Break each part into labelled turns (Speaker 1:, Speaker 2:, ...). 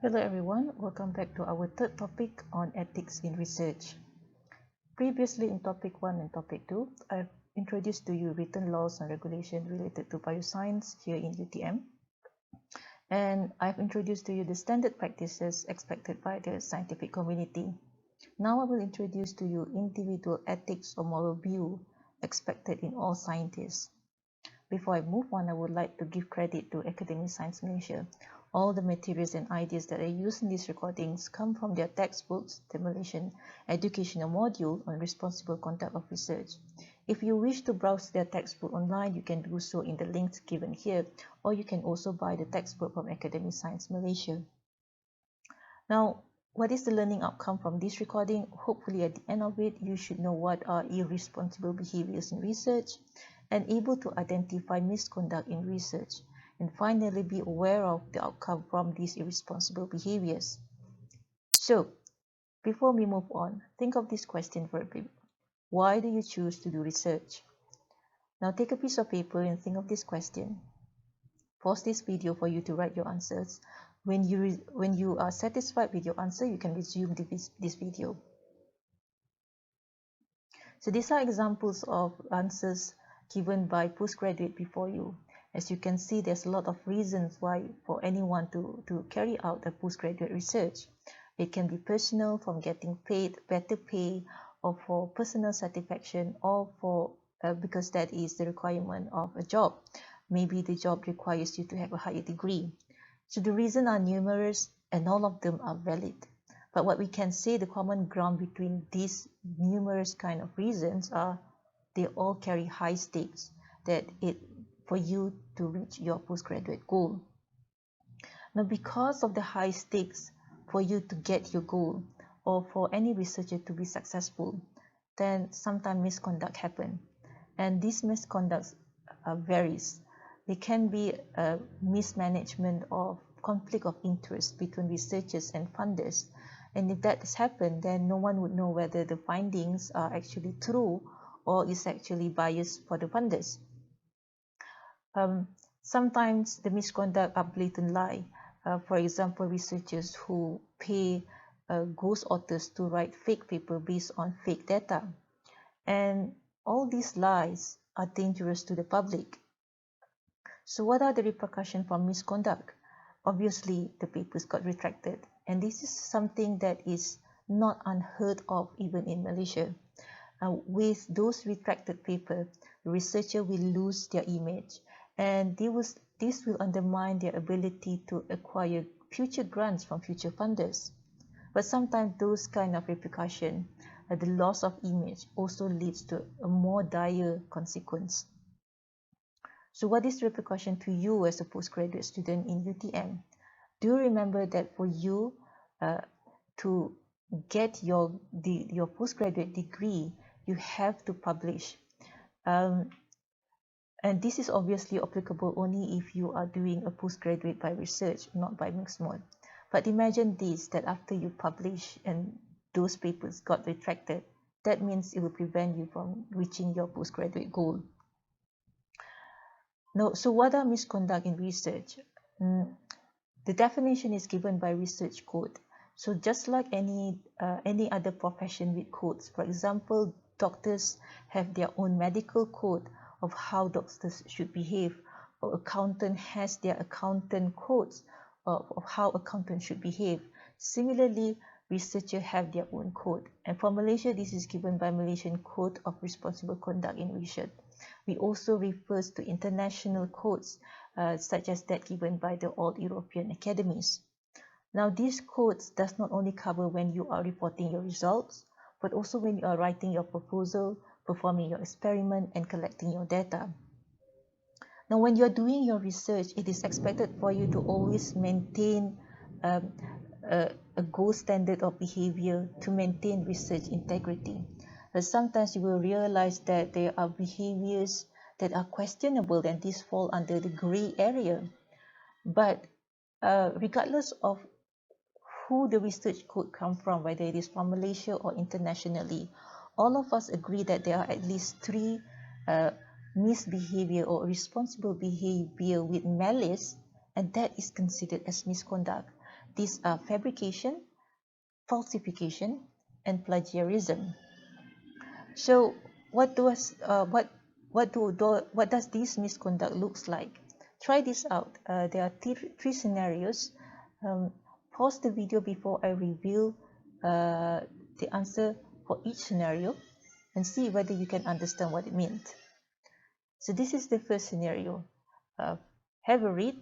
Speaker 1: Hello everyone, welcome back to our third topic on ethics in research. Previously in topic 1 and topic 2, I've introduced to you written laws and regulations related to bioscience here in UTM. And I've introduced to you the standard practices expected by the scientific community. Now I will introduce to you individual ethics or moral view expected in all scientists. Before I move on, I would like to give credit to Academic Science Malaysia. All the materials and ideas that I use in these recordings come from their textbooks, the Malaysian educational module on responsible conduct of research. If you wish to browse their textbook online, you can do so in the links given here, or you can also buy the textbook from Academic Science Malaysia. Now, what is the learning outcome from this recording? Hopefully at the end of it, you should know what are irresponsible behaviors in research and able to identify misconduct in research, and finally be aware of the outcome from these irresponsible behaviors. So, before we move on, think of this question for a bit. Why do you choose to do research? Now take a piece of paper and think of this question. Pause this video for you to write your answers. When you are satisfied with your answer, you can resume this video. So these are examples of answers given by postgraduate before you. As you can see, there's a lot of reasons why for anyone to carry out a postgraduate research. It can be personal, from getting paid, better pay, or for personal satisfaction, or for because that is the requirement of a job. Maybe the job requires you to have a higher degree. So the reasons are numerous and all of them are valid. But what we can say, the common ground between these numerous kind of reasons are they all carry high stakes for you to reach your postgraduate goal. Now, because of the high stakes for you to get your goal or for any researcher to be successful, then sometimes misconduct happen. And these misconducts varies. They can be a mismanagement of conflict of interest between researchers and funders. And if that has happened, then no one would know whether the findings are actually true or is actually biased for the funders. Sometimes the misconduct are blatant lie. For example, researchers who pay ghost authors to write fake paper based on fake data. And all these lies are dangerous to the public. So what are the repercussions from misconduct? Obviously, the papers got retracted. And this is something that is not unheard of even in Malaysia. With those retracted papers, the researcher will lose their image, and this will undermine their ability to acquire future grants from future funders. But sometimes those kind of repercussion, the loss of image, also leads to a more dire consequence. So what is repercussion to you as a postgraduate student in UTM? Do remember that for you to get your postgraduate degree, you have to publish. And this is obviously applicable only if you are doing a postgraduate by research, not by mixed mode. But imagine this, that after you publish and those papers got retracted, that means it will prevent you from reaching your postgraduate goal. Now, so what are misconduct in research? The definition is given by research code. So just like any other profession with codes, for example, doctors have their own medical code of how doctors should behave, or accountant has their accountant codes of how accountant should behave. Similarly, researchers have their own code. And for Malaysia, this is given by Malaysian Code of Responsible Conduct in Research. We also refers to international codes, such as that given by the All European Academies. Now, these codes does not only cover when you are reporting your results, but also when you are writing your proposal, performing your experiment, and collecting your data. Now, when you're doing your research, it is expected for you to always maintain a gold standard of behavior to maintain research integrity. But sometimes you will realize that there are behaviors that are questionable, and these fall under the gray area. But regardless of who the research code come from, whether it is from Malaysia or internationally, all of us agree that there are at least 3 misbehavior or irresponsible behavior with malice, and that is considered as misconduct. These are fabrication, falsification, and plagiarism. So what does this misconduct looks like? Try this out. There are three scenarios. Um, Pause the video before I reveal the answer for each scenario and see whether you can understand what it meant. So this is the first scenario. Have a read.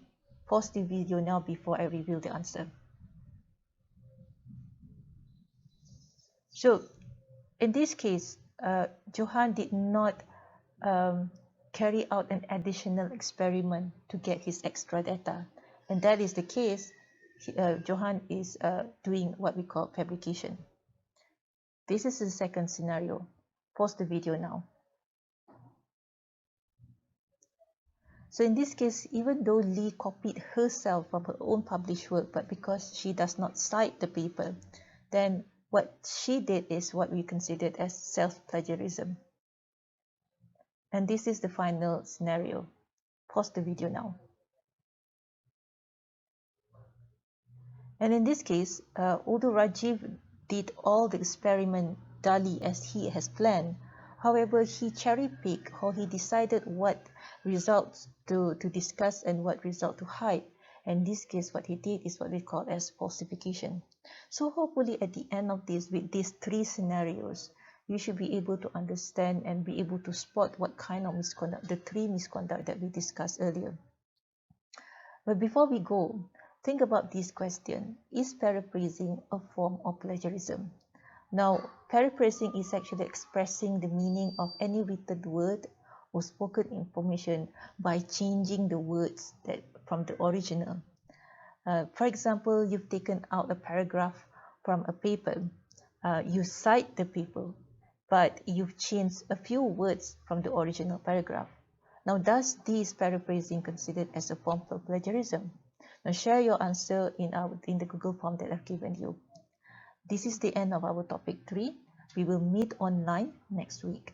Speaker 1: Pause the video now before I reveal the answer. So in this case, Johann did not carry out an additional experiment to get his extra data, and that is the case. Johann is doing what we call fabrication. This is the second scenario. Pause the video now. So in this case, even though Lee copied herself from her own published work, but because she does not cite the paper, then what she did is what we considered as self-plagiarism. And this is the final scenario. Pause the video now. And in this case, although Rajiv did all the experiment duly as he has planned, however, he cherry-picked or he decided what results to discuss and what result to hide. And in this case, what he did is what we call as falsification. So hopefully at the end of this, with these three scenarios, you should be able to understand and be able to spot what kind of misconduct, the three misconduct that we discussed earlier. But before we go, think about this question. Is paraphrasing a form of plagiarism? Now, paraphrasing is actually expressing the meaning of any written word or spoken information by changing the words from the original. For example, you've taken out a paragraph from a paper. You cite the paper, but you've changed a few words from the original paragraph. Now, does this paraphrasing considered as a form of plagiarism? Now, share your answer in the Google form that I've given you. This is the end of our topic 3. We will meet online next week.